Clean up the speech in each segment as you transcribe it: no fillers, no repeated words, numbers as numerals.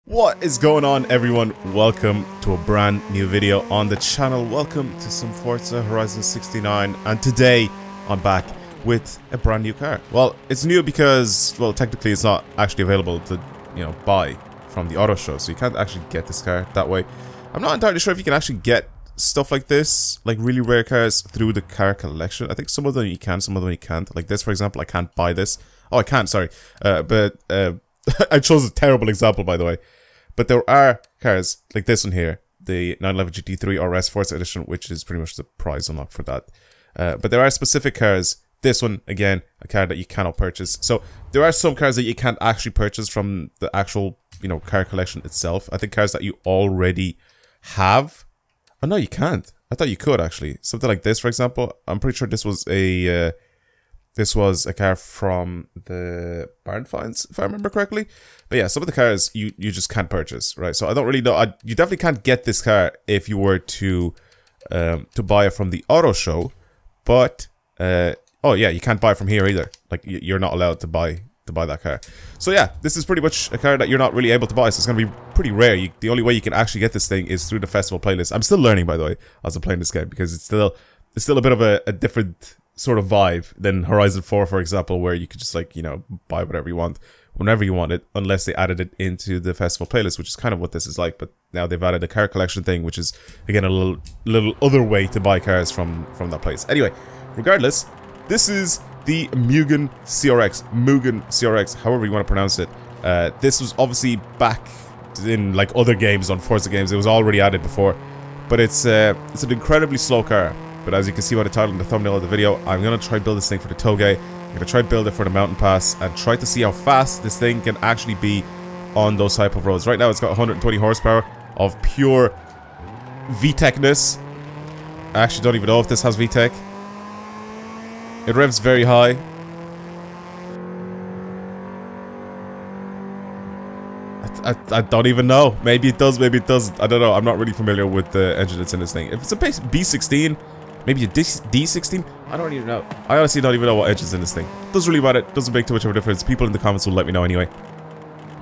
What is going on, everyone? Welcome to a brand new video on the channel. Welcome to some Forza Horizon 69, and today I'm back with a brand new car. Well, it's new because, well, technically it's not actually available to, buy from the auto show, so you can't actually get this car that way. I'm not entirely sure if you can actually get stuff like this, like really rare cars, through the car collection. I think some of them you can, some of them you can't. Like this, for example, I can't buy this. Oh, I can, sorry. But I chose a terrible example, by the way. But there are cars like this one here, the 911 GT3 RS Forza Edition, which is pretty much the prize unlock for that. But there are specific cars. This one, again, a car that you cannot purchase. So there are some cars that you can't actually purchase from the actual, car collection itself. I think cars that you already have. Oh no, you can't. I thought you could actually. Something like this, for example. I'm pretty sure this was a car from the Barn Finds, if I remember correctly. But yeah, some of the cars you just can't purchase, right? So I don't really know. You definitely can't get this car if you were to buy it from the auto show. But oh yeah, you can't buy it from here either. Like you're not allowed to buy that car. So yeah, this is pretty much a car that you're not really able to buy. So it's gonna be pretty rare. The only way you can actually get this thing is through the festival playlist. I'm still learning, by the way, as I'm playing this game, because it's still a bit of a different sort of vibe than Horizon 4, for example, where you could just like, buy whatever you want, whenever you want it, unless they added it into the festival playlist, which is kind of what this is like. But now they've added a car collection thing, which is, again, a little other way to buy cars from that place. Anyway, regardless, this is the Mugen CRX, however you want to pronounce it. This was obviously back in like other games, on Forza games. It was already added before, but it's an incredibly slow car. But as you can see by the title and the thumbnail of the video, I'm going to try build this thing for the Toge. I'm going to try build it for the Mountain Pass and try to see how fast this thing can actually be on those type of roads. Right now it's got 120 horsepower of pure VTEC-ness. I actually don't even know if this has VTEC. It revs very high. I don't even know. Maybe it does, maybe it doesn't. I don't know. I'm not really familiar with the engine that's in this thing. If it's a base B16, maybe a D16? I don't even know. I honestly don't even know what engine's in this thing. Doesn't really matter. Doesn't make too much of a difference. People in the comments will let me know anyway.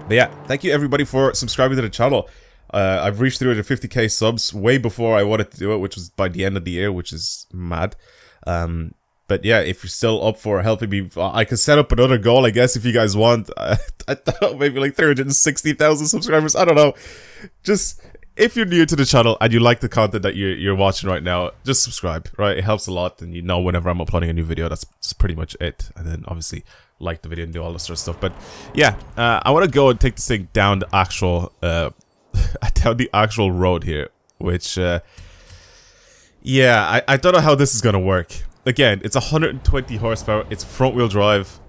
But yeah, thank you everybody for subscribing to the channel. I've reached 350k subs way before I wanted to do it, which was by the end of the year, which is mad. But yeah, if you're still up for helping me, I can set up another goal, I guess, if you guys want. I don't know, maybe like 360,000 subscribers. I don't know. Just, if you're new to the channel and you like the content that you're watching right now, just subscribe, right? It helps a lot, and you know whenever I'm uploading a new video, that's pretty much it. And then obviously like the video and do all this sort of stuff. But yeah, I want to go and take this thing down the actual road here, which yeah, I don't know how this is gonna work. Again, it's 120 horsepower. It's front wheel drive.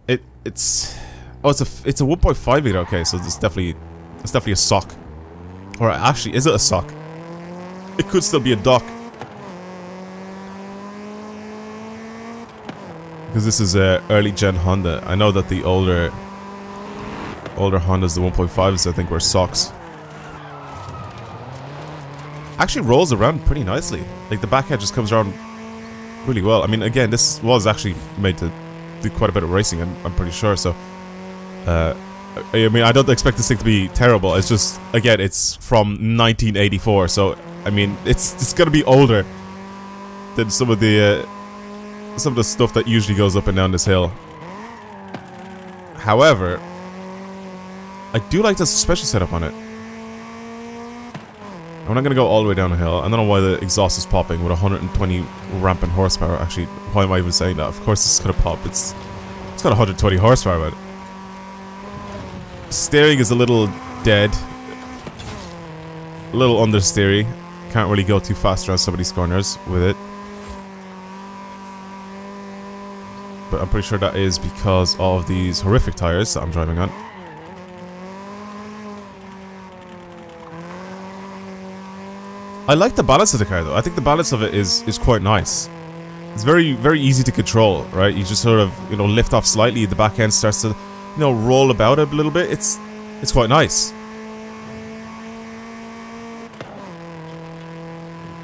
It's a 1.5 liter. Okay, so it's definitely a sock. Or actually, is it a sock? It could still be a dock, because this is a early gen Honda. I know that the older Hondas, the 1.5s, I think, were socks. Actually rolls around pretty nicely. Like the back head just comes around really well. I mean, again, this was actually made to do quite a bit of racing, I'm pretty sure, so I mean, I don't expect this thing to be terrible. It's just, again, it's from 1984, so I mean, it's gonna be older than some of the stuff that usually goes up and down this hill. However, I do like the suspension setup on it. I'm not gonna go all the way down the hill. I don't know why the exhaust is popping with 120 rampant horsepower. Actually, why am I even saying that? Of course it's gonna pop. It's got 120 horsepower, but steering is a little dead. A little understeery. Can't really go too fast around some of these corners with it. But I'm pretty sure that is because of these horrific tires that I'm driving on. I like the balance of the car, though. I think the balance of it is quite nice. It's very, very easy to control, right? You just sort of, lift off slightly. The back end starts to, roll about a little bit. It's quite nice.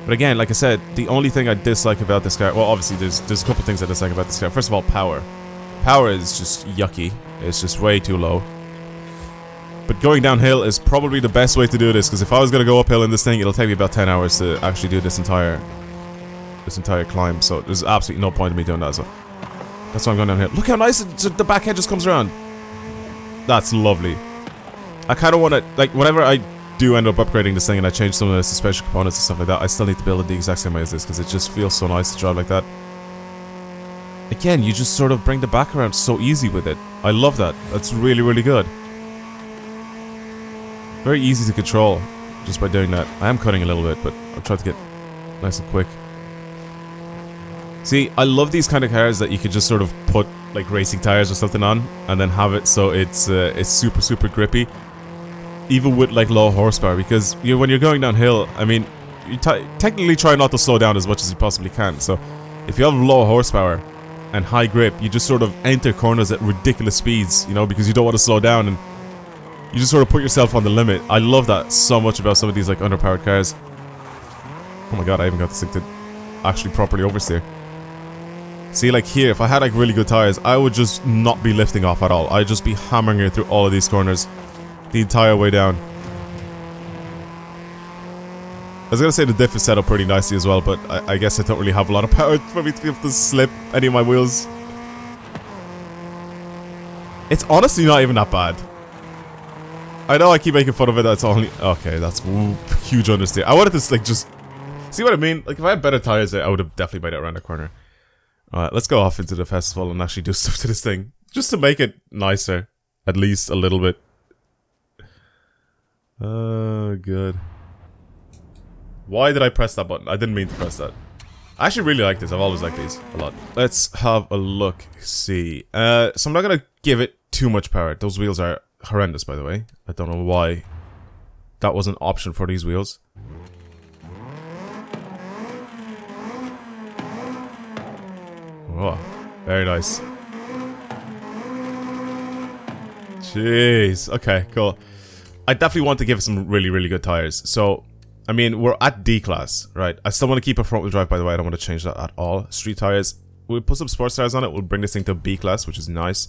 But again, like I said, the only thing I dislike about this car, well, obviously there's a couple things I dislike about this car. First of all, power. Power is just yucky. It's just way too low. But But going downhill is probably the best way to do this, because if I was going to go uphill in this thing, it'll take me about 10 hours to actually do this entire climb. So there's absolutely no point in me doing that. So that's why I'm going downhill. Look how nice the back edge just comes around. That's lovely. I kind of want to, like, whenever I do end up upgrading this thing and I change some of the suspension components and stuff like that, I still need to build it the exact same way as this, because it just feels so nice to drive like that. Again, you just sort of bring the back around so easy with it. I love that. That's really, really good. Very easy to control just by doing that. I am cutting a little bit, but I'll try to get nice and quick. See, I love these kind of cars that you could just sort of put like racing tires or something on and then have it so it's super, super grippy. Even with like low horsepower, because when you're going downhill, I mean, you technically try not to slow down as much as you possibly can. So if you have low horsepower and high grip, you just sort of enter corners at ridiculous speeds, you know, because you don't want to slow down and you just sort of put yourself on the limit. I love that so much about some of these like underpowered cars. Oh my god, I even got this thing to actually properly oversteer. See, like here, if I had like really good tires, I would just not be lifting off at all. I'd just be hammering it through all of these corners the entire way down. I was gonna say the diff is set up pretty nicely as well, but I guess I don't really have a lot of power for me to be able to slip any of my wheels. It's honestly not even that bad. I know I keep making fun of it, that's only... Okay, that's huge understeer. I wanted to like just... See what I mean? Like if I had better tires there, I would have definitely made it around the corner. Alright, let's go off into the festival and actually do stuff to this thing. Just to make it nicer. At least a little bit. Oh, good. Why did I press that button? I didn't mean to press that. I actually really like this. I've always liked these a lot. Let's have a look. See. So I'm not gonna give it too much power. Those wheels are horrendous, by the way. I don't know why that was an option for these wheels. Oh, very nice. Jeez. Okay, cool. I definitely want to give it some really, really good tires. So, I mean, we're at D class, right? I still want to keep a front wheel drive, by the way. I don't want to change that at all. Street tires. We'll put some sports tires on it. We'll bring this thing to B class, which is nice.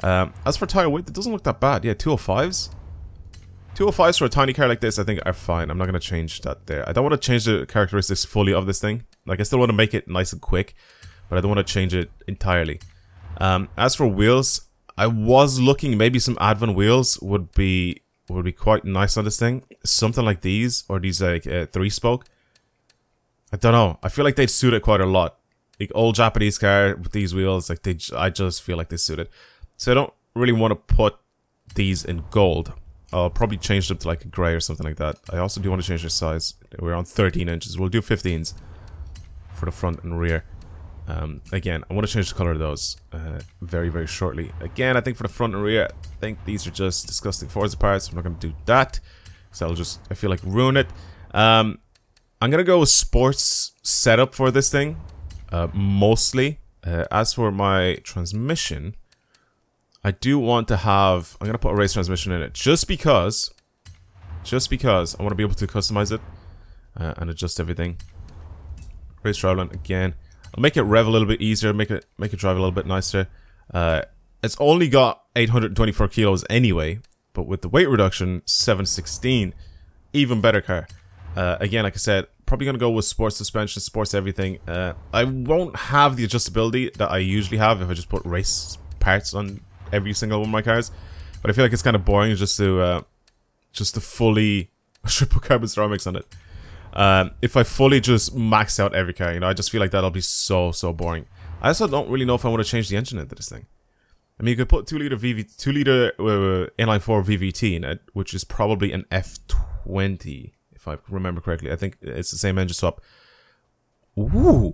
As for tire weight, it doesn't look that bad. Yeah, 205s. 205s for a tiny car like this, I think are fine. I'm not going to change that there. I don't want to change the characteristics fully of this thing. Like, I still want to make it nice and quick, but I don't want to change it entirely. As for wheels, I was looking, maybe some Advan wheels would be quite nice on this thing. Something like these, or these like 3-spoke. I don't know. I feel like they'd suit it quite a lot. Like old Japanese car with these wheels, like I just feel like they suit it. So I don't really want to put these in gold. I'll probably change them to like a grey or something like that. I also do want to change their size. We're on 13 inches. We'll do 15s for the front and rear. Again, I want to change the color of those very, very shortly. Again, I think for the front and rear, I think these are just disgusting Forza parts. I'm not going to do that, because that'll just, I feel like, ruin it. I'm going to go with sports setup for this thing, mostly. As for my transmission, I do want to have, I'm going to put a race transmission in it, just because I want to be able to customize it and adjust everything. Race driveline again. I'll make it rev a little bit easier, make it drive a little bit nicer. It's only got 824 kilos anyway, but with the weight reduction, 716, even better car. Again, like I said, probably gonna go with sports suspension, sports everything. I won't have the adjustability that I usually have if I just put race parts on every single one of my cars, but I feel like it's kind of boring just to fully triple carbon ceramics on it. If I fully just max out every car, you know, I just feel like that'll be so boring. I also don't really know if I want to change the engine into this thing. I mean, you could put 2 liter inline-4 VVT in it, which is probably an F20, if I remember correctly. I think it's the same engine swap. Ooh.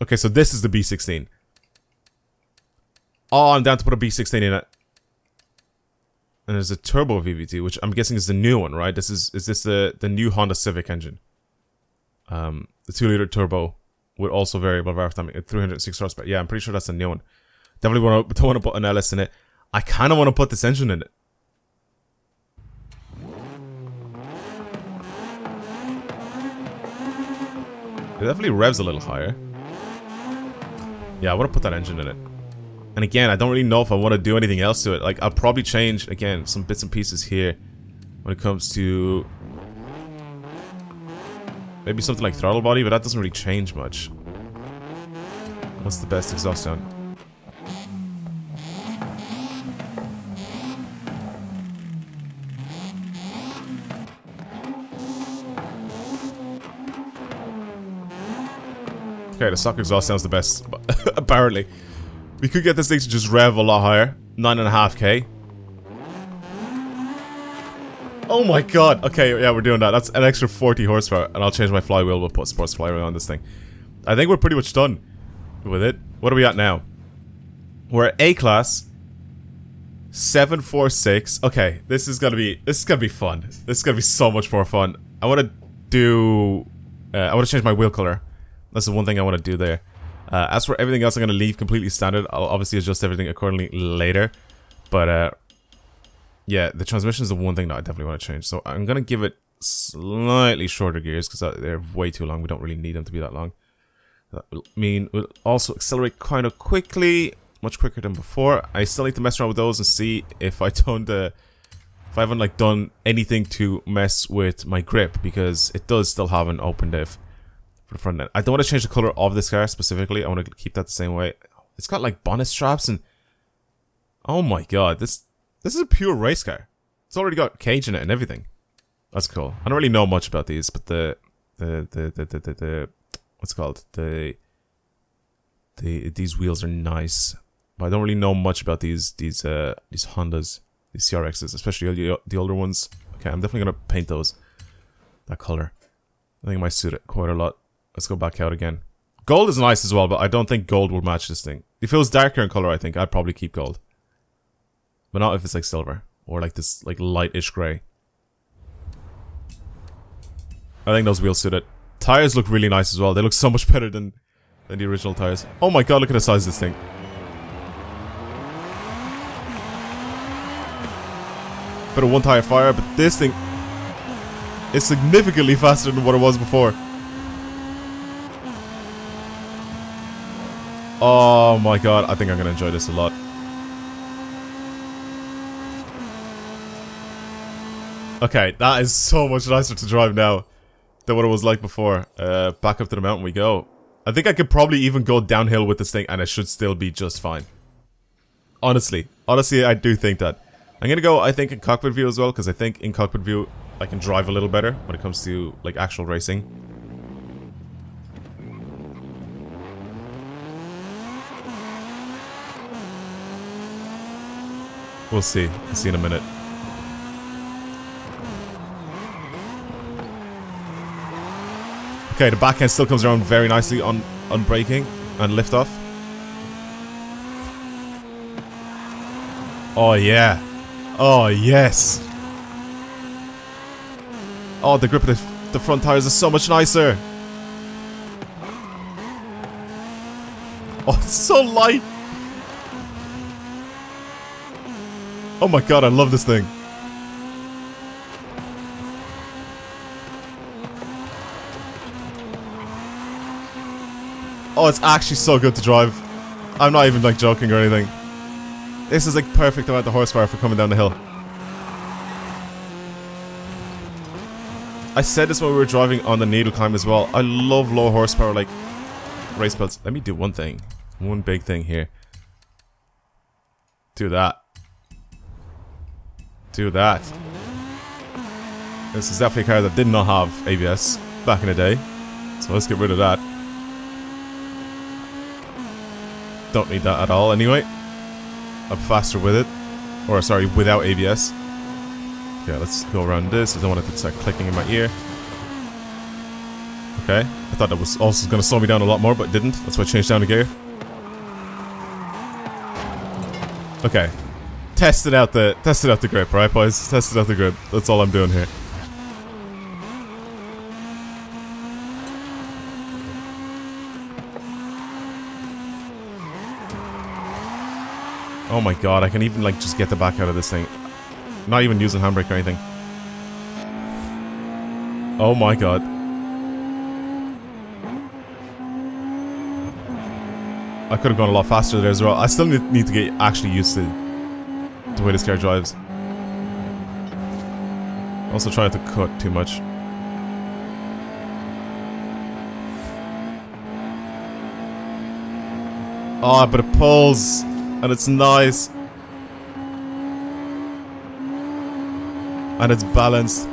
Okay, so this is the B16. Oh, I'm down to put a B16 in it. And there's a turbo VVT, which I'm guessing is the new one, right? Is this the new Honda Civic engine? The 2 liter turbo with also variable valve timing at 306 horsepower. Yeah, I'm pretty sure that's the new one. Definitely don't want to put an LS in it. I kind of want to put this engine in it. It definitely revs a little higher. Yeah, I want to put that engine in it. And again, I don't really know if I want to do anything else to it. Like, I'll probably change, again, some bits and pieces here when it comes to maybe something like throttle body, but that doesn't really change much. What's the best exhaust sound? Okay, the stock exhaust sounds the best, apparently. We could get this thing to just rev a lot higher. 9.5k. Oh my god. Okay, yeah, we're doing that. That's an extra 40 horsepower. And I'll change my flywheel. We'll put sports flywheel on this thing. I think we're pretty much done with it. What are we at now? We're at A-class. 746. Okay, this is gonna be fun. This is gonna be so much more fun. I wanna do... I wanna change my wheel color. That's the one thing I want to do there. As for everything else, I'm going to leave completely standard. I'll obviously adjust everything accordingly later. But, yeah, the transmission is the one thing that I definitely want to change. So I'm going to give it slightly shorter gears because they're way too long. We don't really need them to be that long. That will mean we'll also accelerate kind of quickly. Much quicker than before. I still need to mess around with those and see if I don't... if I haven't, like, done anything to mess with my grip. Because it does still have an open diff. For the front end. I don't want to change the color of this car specifically. I want to keep that the same way. It's got like bonnet straps and... Oh my god, this is a pure race car. It's already got cage in it and everything. That's cool. I don't really know much about these, but what's it called? These wheels are nice. But I don't really know much about these Hondas, these CRXs, especially the older ones. Okay, I'm definitely gonna paint those. That color. I think it might suit it quite a lot. Let's go back out again. Gold is nice as well, but I don't think gold will match this thing. If it was darker in color, I think I'd probably keep gold. But not if it's like silver. Or like this like light-ish grey. I think those wheels suit it. Tires look really nice as well. They look so much better than the original tires. Oh my god, look at the size of this thing. Bit of one tire fire, but this thing is significantly faster than what it was before. Oh my god, I think I'm gonna enjoy this a lot. Okay, that is so much nicer to drive now than what it was like before. Back up to the mountain we go. I think I could probably even go downhill with this thing and it should still be just fine. Honestly, I do think that. I'm gonna go, I think, in cockpit view as well, because I think in cockpit view I can drive a little better when it comes to, like, actual racing. We'll see. We'll see in a minute. Okay, the backhand still comes around very nicely on braking and liftoff. Oh, yeah. Oh, yes. Oh, the grip of the front tires is so much nicer. Oh, it's so light. Oh my god, I love this thing. Oh, it's actually so good to drive. I'm not even like joking or anything. This is like perfect amount of horsepower for coming down the hill. I said this when we were driving on the needle climb as well. I love low horsepower like race belts. Let me do one thing. One big thing here. Do that. Do that. This is definitely a car that did not have ABS back in the day. So let's get rid of that. Don't need that at all anyway. I'm faster with it. Or sorry, without ABS. Okay, let's go around this. I don't want it to start clicking in my ear. Okay, I thought that was also going to slow me down a lot more, but it didn't. That's why I changed down the gear. Okay. Tested out the grip, right boys? Tested out the grip. That's all I'm doing here. Oh my god, I can even like just get the back out of this thing. Not even using handbrake or anything. Oh my god. I could have gone a lot faster there as well. I still need to get actually used to the way this car drives. Also trying to cut too much. Oh, but it pulls, and it's nice. And it's balanced.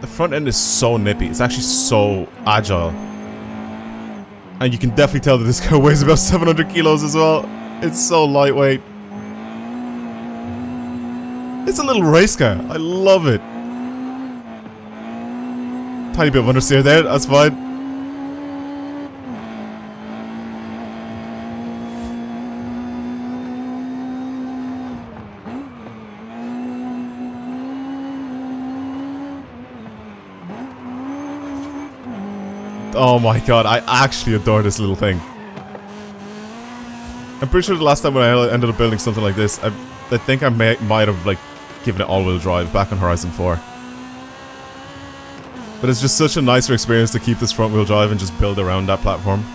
The front end is so nippy. It's actually so agile. And you can definitely tell that this car weighs about 700 kilos as well. It's so lightweight. It's a little race car. I love it. Tiny bit of understeer there. That's fine. Oh my god, I actually adore this little thing. I'm pretty sure the last time when I ended up building something like this, I think I might have like given it all-wheel drive back on Horizon 4. But it's just such a nicer experience to keep this front-wheel drive and just build around that platform.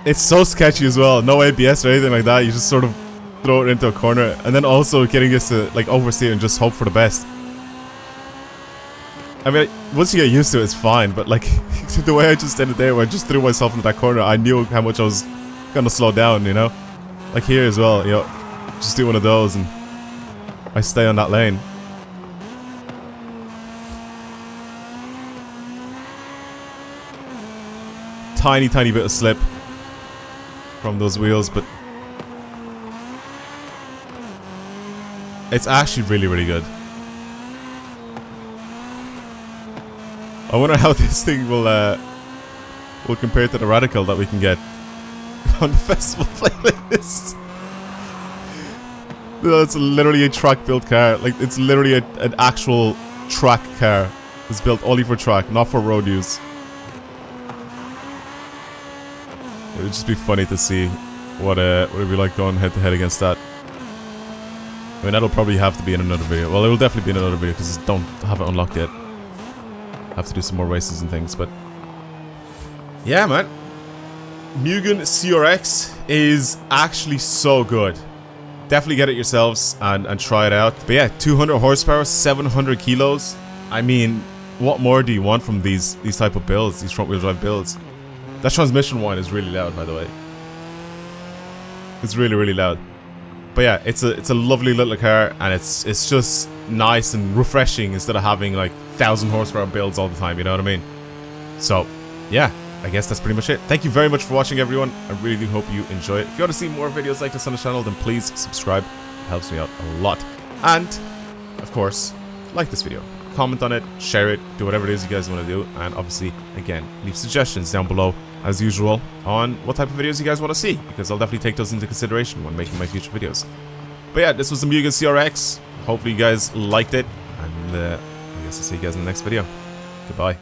It's so sketchy as well, no ABS or anything like that, you just sort of throw it into a corner, and then also getting us to like oversee it and just hope for the best. I mean, once you get used to it, it's fine, but like, the way I just did it there, where I just threw myself into that corner, I knew how much I was gonna slow down, you know? Like here as well, you know, just do one of those and I stay on that lane. Tiny bit of slip from those wheels, but it's actually really good. I wonder how this thing will compare to the Radical that we can get on the festival playlist. No, it's literally a track built car. Like, it's literally an actual track car. It's built only for track, not for road use. It would just be funny to see what it'd be like going head to head against that. I mean, that'll probably have to be in another video. Well, it will definitely be in another video because I don't have it unlocked yet. Have to do some more races and things, but yeah, man. Mugen CRX is actually so good. Definitely get it yourselves and try it out. But yeah, 200 horsepower, 700 kilos. I mean, what more do you want from these type of builds, these front-wheel drive builds? That transmission whine is really loud, by the way. It's really loud. But yeah, it's a lovely little car, and it's just nice and refreshing instead of having like 1,000 horsepower builds all the time, you know what I mean? So yeah, I guess that's pretty much it. Thank you very much for watching, everyone. I really do hope you enjoy it. If you want to see more videos like this on the channel, then please subscribe. It helps me out a lot. And of course, like this video, comment on it, share it, do whatever it is you guys want to do, and obviously, again, leave suggestions down below as usual on what type of videos you guys want to see, because I'll definitely take those into consideration when making my future videos. But yeah, this was the Mugen CRX. Hopefully you guys liked it, and I guess I'll see you guys in the next video. Goodbye.